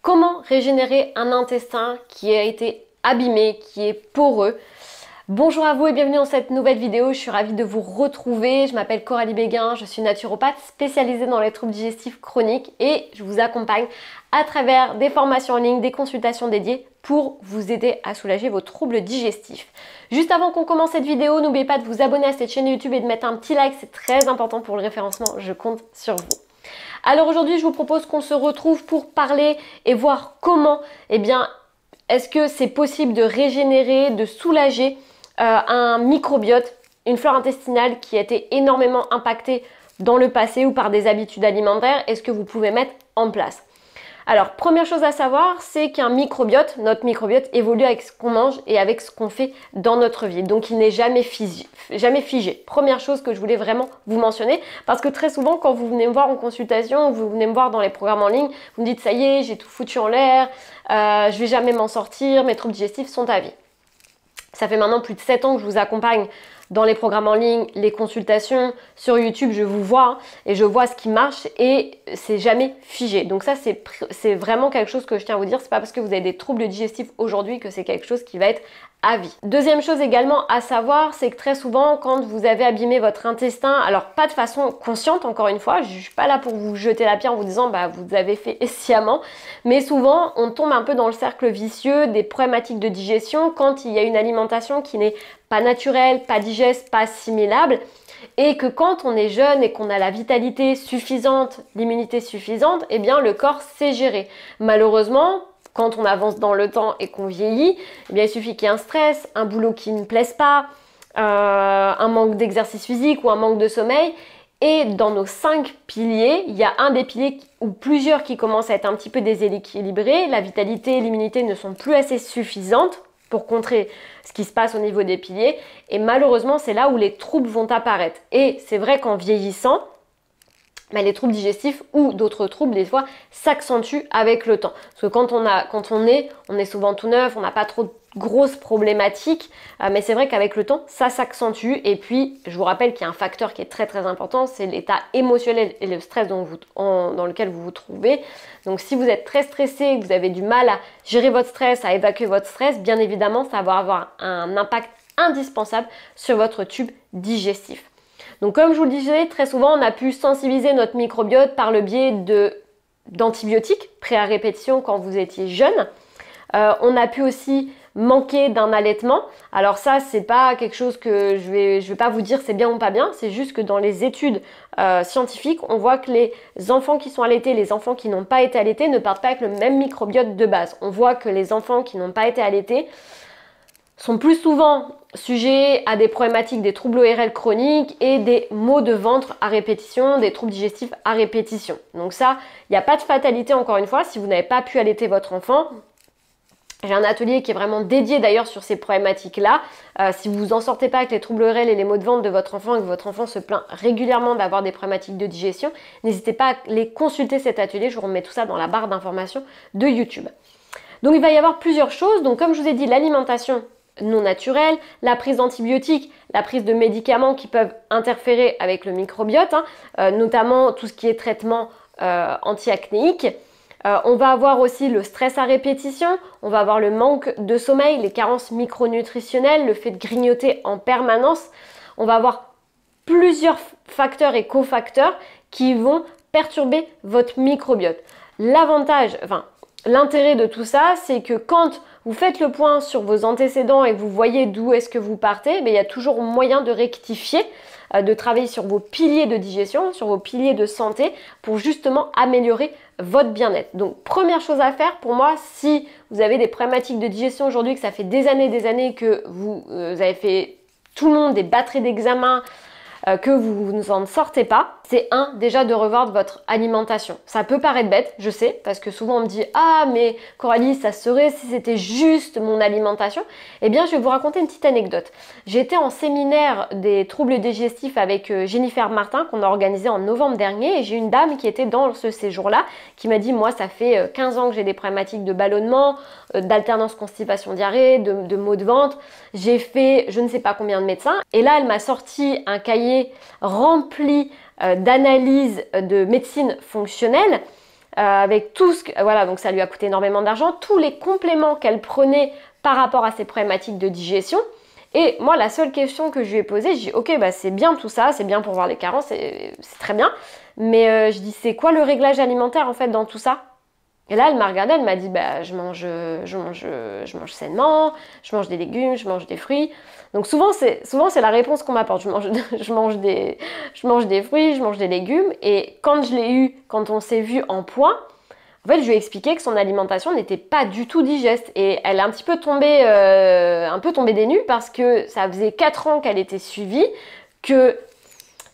Comment régénérer un intestin qui a été abîmé, qui est poreux? Bonjour à vous et bienvenue dans cette nouvelle vidéo. Je suis ravie de vous retrouver. Je m'appelle Coralie Béguin, je suis naturopathe spécialisée dans les troubles digestifs chroniques et je vous accompagne à travers des formations en ligne, des consultations dédiées pour vous aider à soulager vos troubles digestifs. Juste avant qu'on commence cette vidéo, n'oubliez pas de vous abonner à cette chaîne YouTube et de mettre un petit like, c'est très important pour le référencement, je compte sur vous. Alors aujourd'hui, je vous propose qu'on se retrouve pour parler et voir comment, est-ce que c'est possible de régénérer, de soulager un microbiote, une flore intestinale qui a été énormément impactée dans le passé ou par des habitudes alimentaires, est-ce que vous pouvez mettre en place? Alors, première chose à savoir, c'est qu'un microbiote, notre microbiote, évolue avec ce qu'on mange et avec ce qu'on fait dans notre vie. Donc, il n'est jamais figé. Première chose que je voulais vraiment vous mentionner, parce que très souvent, quand vous venez me voir en consultation, vous venez me voir dans les programmes en ligne, vous me dites « ça y est, j'ai tout foutu en l'air, je vais jamais m'en sortir, mes troubles digestifs sont à vie ». Ça fait maintenant plus de 7 ans que je vous accompagne dans les programmes en ligne, les consultations, sur YouTube, je vous vois et je vois ce qui marche et c'est jamais figé. Donc ça, c'est vraiment quelque chose que je tiens à vous dire. C'est pas parce que vous avez des troubles digestifs aujourd'hui que c'est quelque chose qui va être à vie. Deuxième chose également à savoir, c'est que très souvent, quand vous avez abîmé votre intestin, alors pas de façon consciente, encore une fois, je suis pas là pour vous jeter la pierre en vous disant bah vous avez fait sciemment, mais souvent on tombe un peu dans le cercle vicieux des problématiques de digestion quand il y a une alimentation qui n'est pas naturelle, pas digeste, pas assimilable. Et que quand on est jeune et qu'on a la vitalité suffisante, l'immunité suffisante, eh bien le corps sait gérer. Malheureusement, quand on avance dans le temps et qu'on vieillit, eh bien il suffit qu'il y ait un stress, un boulot qui ne plaise pas, un manque d'exercice physique ou un manque de sommeil. Et dans nos 5 piliers, il y a un des piliers ou plusieurs qui commencent à être un petit peu déséquilibrés. La vitalité et l'immunité ne sont plus assez suffisantes pour contrer ce qui se passe au niveau des piliers. Et malheureusement, c'est là où les troubles vont apparaître. Et c'est vrai qu'en vieillissant, les troubles digestifs ou d'autres troubles, des fois, s'accentuent avec le temps. Parce que quand on est souvent tout neuf, on n'a pas trop de grosses problématiques, mais c'est vrai qu'avec le temps, ça s'accentue. Et puis, je vous rappelle qu'il y a un facteur qui est très très important, c'est l'état émotionnel et le stress dans lequel vous vous trouvez. Donc, si vous êtes très stressé, que vous avez du mal à gérer votre stress, à évacuer votre stress, bien évidemment, ça va avoir un impact indispensable sur votre tube digestif. Donc comme je vous le disais, très souvent on a pu sensibiliser notre microbiote par le biais d'antibiotiques prêts à répétition quand vous étiez jeune. On a pu aussi manquer d'un allaitement. Alors ça, c'est pas quelque chose que je vais pas vous dire c'est bien ou pas bien, c'est juste que dans les études scientifiques, on voit que les enfants qui sont allaités, les enfants qui n'ont pas été allaités ne partent pas avec le même microbiote de base. On voit que les enfants qui n'ont pas été allaités sont plus souvent sujets à des problématiques, des troubles ORL chroniques et des maux de ventre à répétition, des troubles digestifs à répétition. Donc ça, il n'y a pas de fatalité encore une fois, si vous n'avez pas pu allaiter votre enfant. J'ai un atelier qui est vraiment dédié d'ailleurs sur ces problématiques-là. Si vous en sortez pas avec les troubles ORL et les maux de ventre de votre enfant et que votre enfant se plaint régulièrement d'avoir des problématiques de digestion, n'hésitez pas à les consulter cet atelier, je vous remets tout ça dans la barre d'informations de YouTube. Donc il va y avoir plusieurs choses, donc comme je vous ai dit, l'alimentation non naturelle, la prise d'antibiotiques, la prise de médicaments qui peuvent interférer avec le microbiote, notamment tout ce qui est traitement anti-acnéique. On va avoir aussi le stress à répétition, on va avoir le manque de sommeil, les carences micronutritionnelles, le fait de grignoter en permanence. On va avoir plusieurs facteurs et cofacteurs qui vont perturber votre microbiote. L'intérêt de tout ça, c'est que quand vous faites le point sur vos antécédents et que vous voyez d'où est-ce que vous partez, il y a toujours moyen de rectifier, de travailler sur vos piliers de digestion, sur vos piliers de santé pour justement améliorer votre bien-être. Donc première chose à faire pour moi, si vous avez des problématiques de digestion aujourd'hui, que ça fait des années que vous avez fait tout le monde des batteries d'examens, que vous n'en sortez pas, c'est déjà de revoir votre alimentation. Ça peut paraître bête, je sais, parce que souvent on me dit « Ah, mais Coralie, ça serait si c'était juste mon alimentation ». Eh bien, je vais vous raconter une petite anecdote. J'ai été en séminaire des troubles digestifs avec Jennifer Martin, qu'on a organisé en novembre dernier, et j'ai une dame qui était dans ce séjour-là, qui m'a dit « Moi, ça fait 15 ans que j'ai des problématiques de ballonnement, d'alternance constipation-diarrhée, de maux de ventre. J'ai fait je ne sais pas combien de médecins. » Et là, elle m'a sorti un cahier rempli d'analyses de médecine fonctionnelle avec tout ce que... Voilà, donc ça lui a coûté énormément d'argent, tous les compléments qu'elle prenait par rapport à ses problématiques de digestion. Et moi, la seule question que je lui ai posée, je dis ok, bah c'est bien tout ça, c'est bien pour voir les carences, c'est très bien, mais je dis c'est quoi le réglage alimentaire en fait dans tout ça? Et là, elle m'a regardée, elle m'a dit bah je mange sainement, je mange des légumes, je mange des fruits. Donc souvent c'est la réponse qu'on m'apporte. Je mange des fruits, je mange des légumes. Et quand je l'ai eu, quand on s'est vu en point, en fait, je lui ai expliqué que son alimentation n'était pas du tout digeste et elle est un peu tombée des nues parce que ça faisait 4 ans qu'elle était suivie, que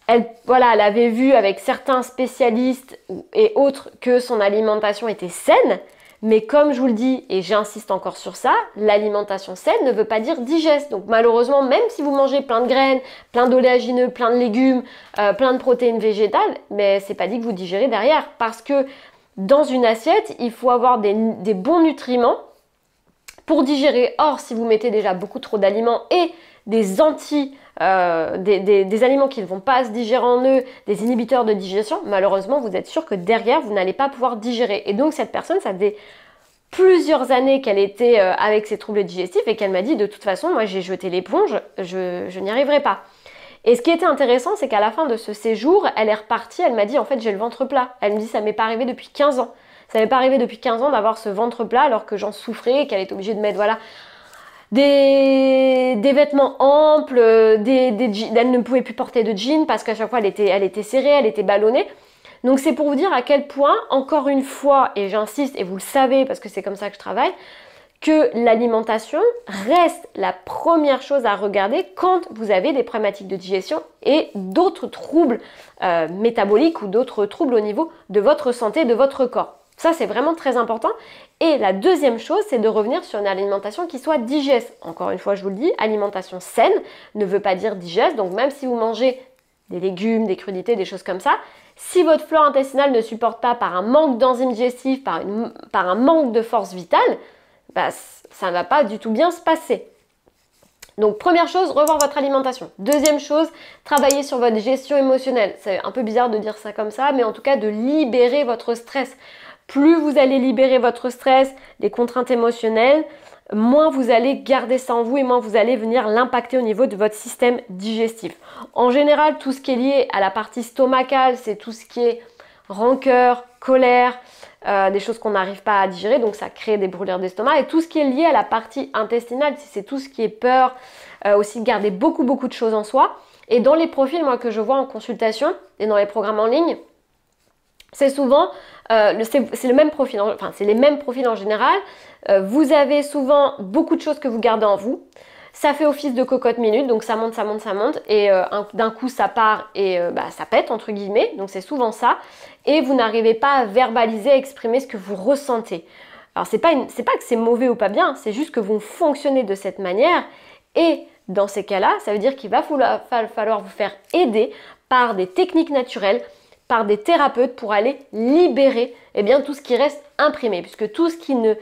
elle avait vu avec certains spécialistes et autres que son alimentation était saine, mais comme je vous le dis et j'insiste encore sur ça, l'alimentation saine ne veut pas dire digeste. Donc malheureusement, même si vous mangez plein de graines, plein d'oléagineux, plein de légumes, plein de protéines végétales, mais c'est pas dit que vous digérez derrière parce que dans une assiette, il faut avoir des bons nutriments pour digérer. Or, si vous mettez déjà beaucoup trop d'aliments et des aliments qui ne vont pas se digérer en eux, des inhibiteurs de digestion, malheureusement, vous êtes sûr que derrière, vous n'allez pas pouvoir digérer. Et donc, cette personne, ça faisait plusieurs années qu'elle était avec ses troubles digestifs et qu'elle m'a dit, de toute façon, moi, j'ai jeté l'éponge, je n'y arriverai pas. Et ce qui était intéressant, c'est qu'à la fin de ce séjour, elle est repartie, elle m'a dit en fait j'ai le ventre plat. Elle me dit ça m'est pas arrivé depuis 15 ans. Ça m'est pas arrivé depuis 15 ans d'avoir ce ventre plat alors que j'en souffrais et qu'elle était obligée de mettre voilà des vêtements amples, elle ne pouvait plus porter de jeans parce qu'à chaque fois elle était serrée, elle était ballonnée. Donc c'est pour vous dire à quel point, encore une fois, et j'insiste, et vous le savez parce que c'est comme ça que je travaille, que l'alimentation reste la première chose à regarder quand vous avez des problématiques de digestion et d'autres troubles métaboliques ou d'autres troubles au niveau de votre santé, de votre corps. Ça, c'est vraiment très important. Et la deuxième chose, c'est de revenir sur une alimentation qui soit digeste. Encore une fois, je vous le dis, alimentation saine ne veut pas dire digeste. Donc même si vous mangez des légumes, des crudités, des choses comme ça, si votre flore intestinale ne supporte pas par un manque d'enzymes digestifs, par un manque de force vitale, bah, ça ne va pas du tout bien se passer. Donc première chose, revoir votre alimentation. Deuxième chose, travailler sur votre gestion émotionnelle. C'est un peu bizarre de dire ça comme ça, mais en tout cas de libérer votre stress. Plus vous allez libérer votre stress, les contraintes émotionnelles, moins vous allez garder ça en vous et moins vous allez venir l'impacter au niveau de votre système digestif. En général, tout ce qui est lié à la partie stomacale, c'est tout ce qui est rancœur, colère, des choses qu'on n'arrive pas à digérer, donc ça crée des brûlures d'estomac. Et tout ce qui est lié à la partie intestinale, c'est tout ce qui est peur, aussi garder beaucoup de choses en soi. Et dans les profils moi que je vois en consultation et dans les programmes en ligne, c'est souvent, c'est le même profil, enfin c'est les mêmes profils en général. Vous avez souvent beaucoup de choses que vous gardez en vous. Ça fait office de cocotte minute, donc ça monte, et d'un coup ça part et ça pète entre guillemets, donc c'est souvent ça. Et vous n'arrivez pas à verbaliser, à exprimer ce que vous ressentez. Alors c'est pas que c'est mauvais ou pas bien, c'est juste que vous fonctionnez de cette manière. Et dans ces cas-là, ça veut dire qu'il va falloir vous faire aider par des techniques naturelles, par des thérapeutes pour aller libérer tout ce qui reste imprimé, puisque tout ce qui ne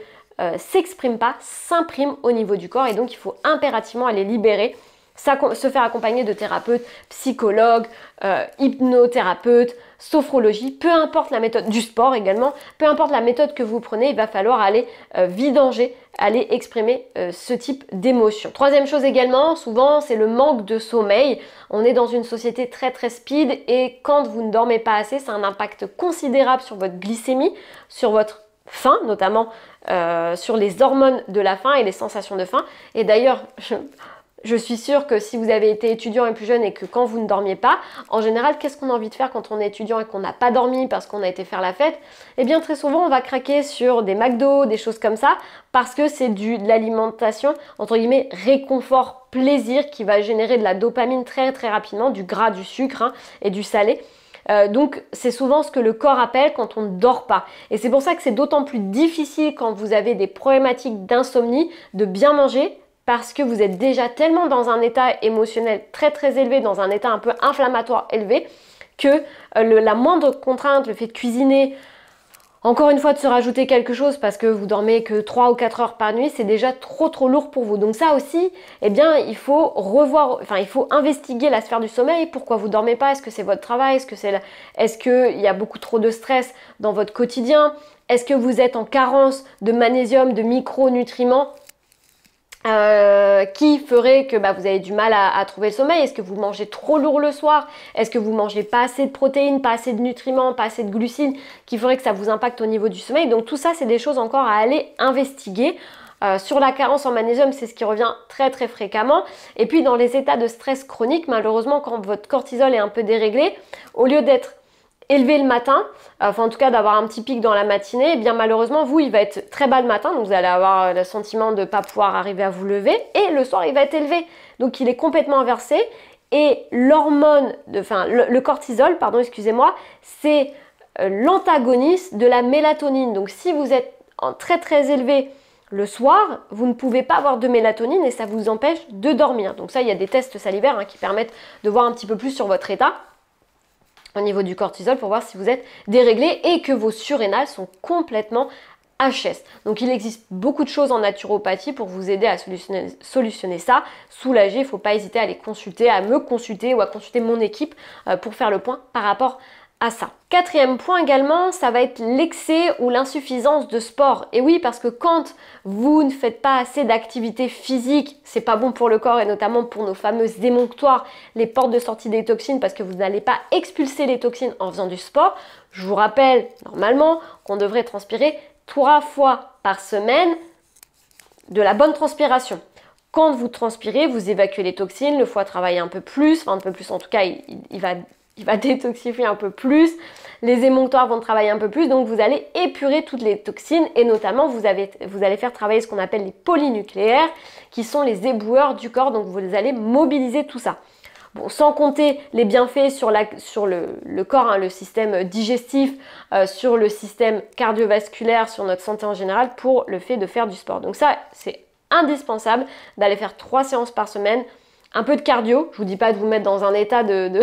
s'exprime pas, s'imprime au niveau du corps et donc il faut impérativement aller libérer, se faire accompagner de thérapeutes, psychologues, hypnothérapeutes, sophrologie, peu importe la méthode, du sport également, peu importe la méthode que vous prenez, il va falloir aller vidanger, aller exprimer ce type d'émotion. Troisième chose également, souvent c'est le manque de sommeil. On est dans une société très speed et quand vous ne dormez pas assez, ça a un impact considérable sur votre glycémie, sur votre faim, notamment sur les hormones de la faim et les sensations de faim. Et d'ailleurs, je suis sûre que si vous avez été étudiant et plus jeune et que quand vous ne dormiez pas, en général, qu'est-ce qu'on a envie de faire quand on est étudiant et qu'on n'a pas dormi parce qu'on a été faire la fête? Eh bien, très souvent, on va craquer sur des McDo, des choses comme ça, parce que c'est de l'alimentation, entre guillemets, réconfort, plaisir, qui va générer de la dopamine très rapidement, du gras, du sucre et du salé. Donc c'est souvent ce que le corps appelle quand on ne dort pas. Et c'est pour ça que c'est d'autant plus difficile quand vous avez des problématiques d'insomnie de bien manger, parce que vous êtes déjà tellement dans un état émotionnel très élevé, dans un état un peu inflammatoire élevé, que la moindre contrainte, le fait de cuisiner Encore une fois, de se rajouter quelque chose parce que vous dormez que 3 ou 4 heures par nuit, c'est déjà trop lourd pour vous. Donc ça aussi, eh bien, il faut revoir, enfin, il faut investiguer la sphère du sommeil. Pourquoi vous dormez pas? Est-ce que c'est votre travail? Est-ce qu'il y a beaucoup trop de stress dans votre quotidien? Est-ce que vous êtes en carence de magnésium, de micronutriments? Qui ferait que vous avez du mal à trouver le sommeil? Est-ce que vous mangez trop lourd le soir? Est-ce que vous mangez pas assez de protéines, pas assez de nutriments, pas assez de glucides qui ferait que ça vous impacte au niveau du sommeil? Donc tout ça, c'est des choses encore à aller investiguer. Sur la carence en magnésium, c'est ce qui revient très fréquemment. Et puis dans les états de stress chronique, malheureusement, quand votre cortisol est un peu déréglé, au lieu d'être élevé le matin, enfin en tout cas d'avoir un petit pic dans la matinée, et bien malheureusement vous il va être très bas le matin, donc vous allez avoir le sentiment de ne pas pouvoir arriver à vous lever, et le soir il va être élevé, donc il est complètement inversé, et l'hormone, le cortisol, pardon, excusez-moi, c'est l'antagoniste de la mélatonine. Donc si vous êtes très élevé le soir, vous ne pouvez pas avoir de mélatonine et ça vous empêche de dormir. Donc ça, il y a des tests salivaires qui permettent de voir un petit peu plus sur votre état au niveau du cortisol pour voir si vous êtes déréglé et que vos surrénales sont complètement HS. Donc il existe beaucoup de choses en naturopathie pour vous aider à solutionner ça, soulager. Il ne faut pas hésiter à les consulter, à me consulter ou à consulter mon équipe pour faire le point par rapport à ça. Quatrième point également, ça va être l'excès ou l'insuffisance de sport. Et oui, parce que quand vous ne faites pas assez d'activité physique, c'est pas bon pour le corps et notamment pour nos fameuses démonctoires, les portes de sortie des toxines, parce que vous n'allez pas expulser les toxines en faisant du sport. Je vous rappelle normalement qu'on devrait transpirer 3 fois par semaine de la bonne transpiration. Quand vous transpirez, vous évacuez les toxines, le foie travaille un peu plus, enfin un peu plus en tout cas, il va détoxifier un peu plus, les émonctoires vont travailler un peu plus, donc vous allez épurer toutes les toxines et notamment vous allez faire travailler ce qu'on appelle les polynucléaires qui sont les éboueurs du corps, donc vous allez mobiliser tout ça. Bon, sans compter les bienfaits sur le corps, le système digestif, sur le système cardiovasculaire, sur notre santé en général pour le fait de faire du sport. Donc ça, c'est indispensable d'aller faire 3 séances par semaine, un peu de cardio, je vous dis pas de vous mettre dans un état de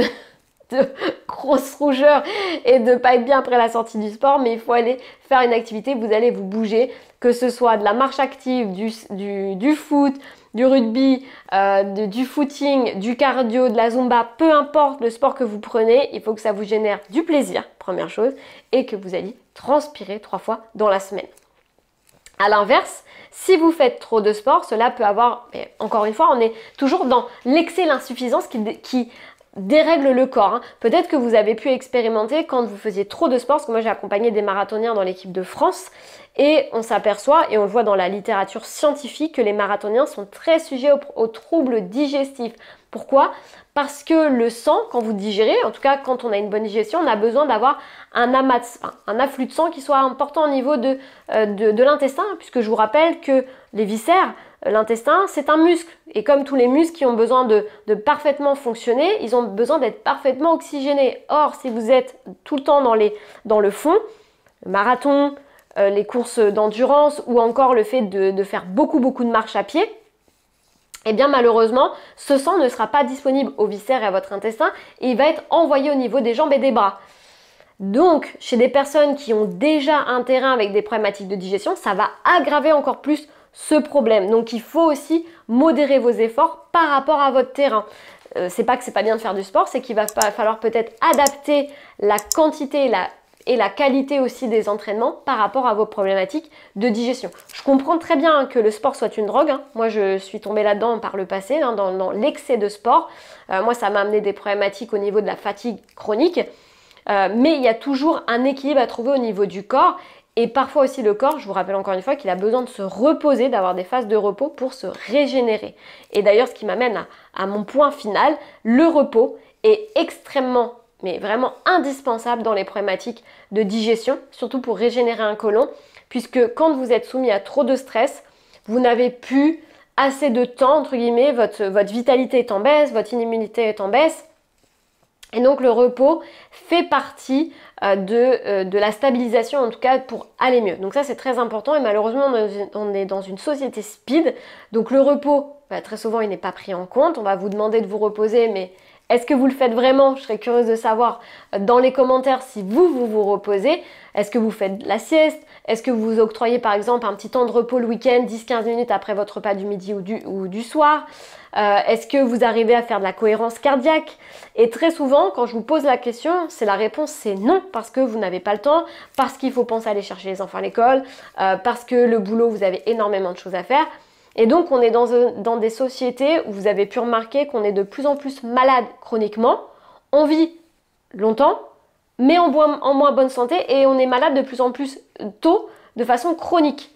grosse rougeur et de pas être bien après la sortie du sport, mais il faut aller faire une activité, vous allez vous bouger, que ce soit de la marche active, du foot, du rugby, du footing, du cardio, de la zumba, peu importe le sport que vous prenez, il faut que ça vous génère du plaisir, première chose, et que vous alliez transpirer 3 fois dans la semaine. À l'inverse, si vous faites trop de sport, cela peut avoir, mais encore une fois, on est toujours dans l'excès, l'insuffisance qui dérègle le corps. Peut-être que vous avez pu expérimenter quand vous faisiez trop de sport, parce que moi j'ai accompagné des marathoniens dans l'équipe de France et on s'aperçoit, et on le voit dans la littérature scientifique, que les marathoniens sont très sujets aux troubles digestifs. Pourquoi? Parce que le sang, quand vous digérez, en tout cas quand on a une bonne digestion, on a besoin d'avoir un afflux de sang qui soit important au niveau de l'intestin, puisque je vous rappelle que les viscères, l'intestin, c'est un muscle. Et comme tous les muscles qui ont besoin de parfaitement fonctionner, ils ont besoin d'être parfaitement oxygénés. Or, si vous êtes tout le temps dans le fond, le marathon, les courses d'endurance ou encore le fait de faire beaucoup de marche à pied, eh bien malheureusement, ce sang ne sera pas disponible aux viscères et à votre intestin et il va être envoyé au niveau des jambes et des bras. Donc, chez des personnes qui ont déjà un terrain avec des problématiques de digestion, ça va aggraver encore plus ce problème. Donc, il faut aussi modérer vos efforts par rapport à votre terrain. C'est pas que c'est pas bien de faire du sport, c'est qu'il va falloir peut-être adapter la quantité et la qualité aussi des entraînements par rapport à vos problématiques de digestion. Je comprends très bien que le sport soit une drogue. Moi, je suis tombée là-dedans par le passé, dans l'excès de sport. Moi, ça m'a amené des problématiques au niveau de la fatigue chronique. Mais il y a toujours un équilibre à trouver au niveau du corps. Et parfois aussi le corps, je vous rappelle encore une fois qu'il a besoin de se reposer, d'avoir des phases de repos pour se régénérer. Et d'ailleurs, ce qui m'amène à mon point final, le repos est extrêmement, mais vraiment indispensable dans les problématiques de digestion, surtout pour régénérer un côlon, puisque quand vous êtes soumis à trop de stress, vous n'avez plus assez de temps, entre guillemets, votre vitalité est en baisse, votre immunité est en baisse. Et donc le repos fait partie de la stabilisation, en tout cas pour aller mieux. Donc ça c'est très important et malheureusement on est dans une société speed. Donc le repos, très souvent il n'est pas pris en compte. On va vous demander de vous reposer, mais Est-ce que vous le faites vraiment? Je serais curieuse de savoir dans les commentaires si vous reposez. Est-ce que vous faites la sieste? Est-ce que vous octroyez par exemple un petit temps de repos le week-end, 10-15 minutes après votre repas du midi ou du soir? Est-ce que vous arrivez à faire de la cohérence cardiaque? Et très souvent, quand je vous pose la question, la réponse c'est non, parce que vous n'avez pas le temps, parce qu'il faut penser à aller chercher les enfants à l'école, parce que le boulot, vous avez énormément de choses à faire. Et donc, on est dans des sociétés où vous avez pu remarquer qu'on est de plus en plus malade chroniquement. On vit longtemps, mais en moins bonne santé et on est malade de plus en plus tôt de façon chronique.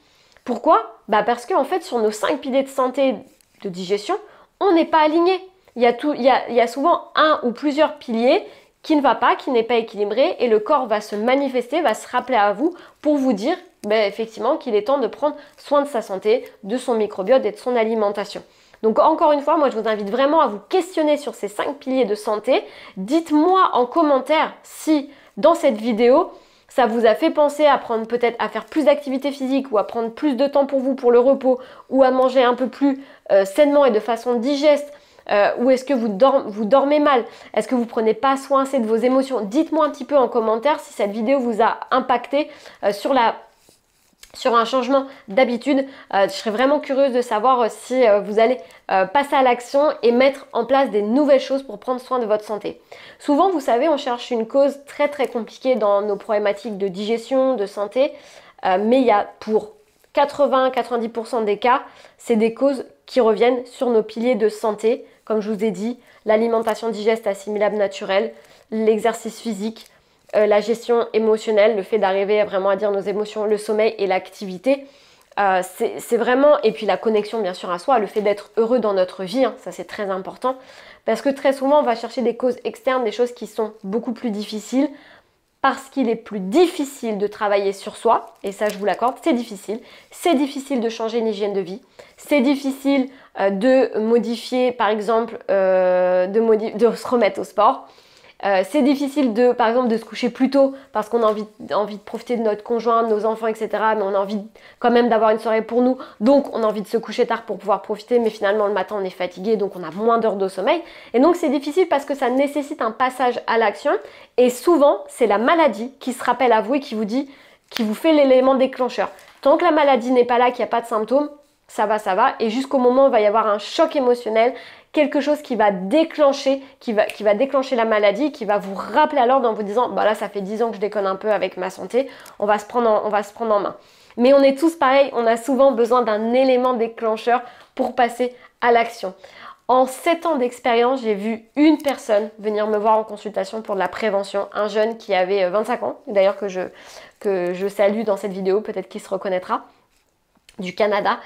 Pourquoi? Parce qu'en fait, sur nos 5 piliers de santé de digestion, on n'est pas aligné. Il y a souvent un ou plusieurs piliers qui ne va pas, qui n'est pas équilibré et le corps va se manifester, va se rappeler à vous pour vous dire effectivement qu'il est temps de prendre soin de sa santé, de son microbiote et de son alimentation. Donc encore une fois, moi je vous invite vraiment à vous questionner sur ces 5 piliers de santé. Dites-moi en commentaire si dans cette vidéo, ça vous a fait penser à prendre peut-être à faire plus d'activité physique ou à prendre plus de temps pour vous, pour le repos ou à manger un peu plus sainement et de façon digeste. Ou est-ce que vous dormez mal? Est-ce que vous prenez pas soin assez de vos émotions? Dites-moi un petit peu en commentaire si cette vidéo vous a impacté sur un changement d'habitude. Je serais vraiment curieuse de savoir si vous allez passer à l'action et mettre en place des nouvelles choses pour prendre soin de votre santé. Souvent, vous savez, on cherche une cause très très compliquée dans nos problématiques de digestion, de santé, mais il y a pour 80-90% des cas, c'est des causes qui reviennent sur nos piliers de santé, comme je vous ai dit, l'alimentation digeste assimilable naturelle, l'exercice physique, la gestion émotionnelle, le fait d'arriver vraiment à dire nos émotions, le sommeil et l'activité. C'est vraiment, et puis la connexion bien sûr à soi, le fait d'être heureux dans notre vie, ça c'est très important, parce que très souvent on va chercher des causes externes, des choses qui sont beaucoup plus difficiles, parce qu'il est plus difficile de travailler sur soi, et ça je vous l'accorde, c'est difficile de changer une hygiène de vie, c'est difficile de modifier par exemple, de se remettre au sport, c'est difficile par exemple de se coucher plus tôt parce qu'on a envie de profiter de notre conjoint, de nos enfants, etc. Mais on a envie quand même d'avoir une soirée pour nous. Donc on a envie de se coucher tard pour pouvoir profiter. Mais finalement le matin on est fatigué donc on a moins d'heures de sommeil. Et donc c'est difficile parce que ça nécessite un passage à l'action. Et souvent c'est la maladie qui se rappelle à vous et qui vous fait l'élément déclencheur. Tant que la maladie n'est pas là, qu'il n'y a pas de symptômes, ça va. Et jusqu'au moment où il va y avoir un choc émotionnel, quelque chose qui va déclencher la maladie, qui va vous rappeler à l'ordre en vous disant là ça fait 10 ans que je déconne un peu avec ma santé, on va se prendre en main. Mais on est tous pareils, on a souvent besoin d'un élément déclencheur pour passer à l'action. En 7 ans d'expérience, j'ai vu une personne venir me voir en consultation pour de la prévention, un jeune qui avait 25 ans, d'ailleurs que je salue dans cette vidéo, peut-être qu'il se reconnaîtra, du Canada.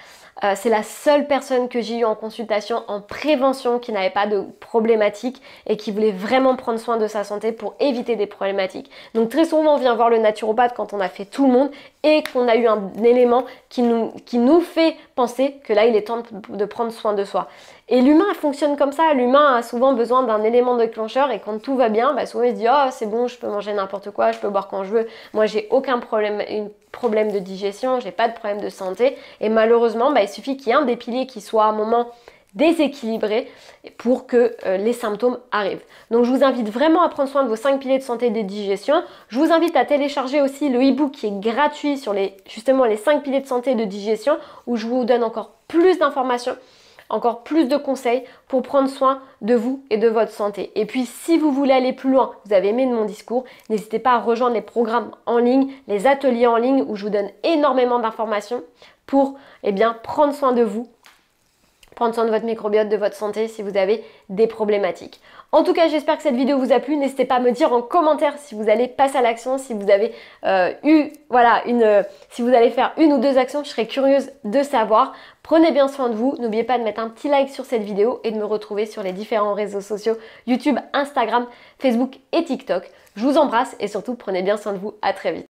C'est la seule personne que j'ai eue en consultation en prévention qui n'avait pas de problématiques et qui voulait vraiment prendre soin de sa santé pour éviter des problématiques. Donc très souvent on vient voir le naturopathe quand on a fait tout le monde et qu'on a eu un élément qui nous fait penser que là il est temps de prendre soin de soi. Et l'humain fonctionne comme ça, l'humain a souvent besoin d'un élément déclencheur et quand tout va bien, souvent il se dit « Oh c'est bon, je peux manger n'importe quoi, je peux boire quand je veux, moi j'ai aucun problème de digestion, j'ai pas de problème de santé » et malheureusement il suffit qu'il y ait un des piliers qui soit à un moment déséquilibré pour que les symptômes arrivent. Donc je vous invite vraiment à prendre soin de vos 5 piliers de santé et de digestion. Je vous invite à télécharger aussi le e-book qui est gratuit sur justement les 5 piliers de santé et de digestion où je vous donne encore plus d'informations, encore plus de conseils pour prendre soin de vous et de votre santé. Et puis si vous voulez aller plus loin, vous avez aimé mon discours, n'hésitez pas à rejoindre les programmes en ligne, les ateliers en ligne où je vous donne énormément d'informations pour prendre soin de vous, prendre soin de votre microbiote, de votre santé si vous avez des problématiques. En tout cas, j'espère que cette vidéo vous a plu. N'hésitez pas à me dire en commentaire si vous allez passer à l'action, si vous avez si vous allez faire 1 ou 2 actions, je serais curieuse de savoir. Prenez bien soin de vous. N'oubliez pas de mettre un petit like sur cette vidéo et de me retrouver sur les différents réseaux sociaux YouTube, Instagram, Facebook et TikTok. Je vous embrasse et surtout prenez bien soin de vous. À très vite.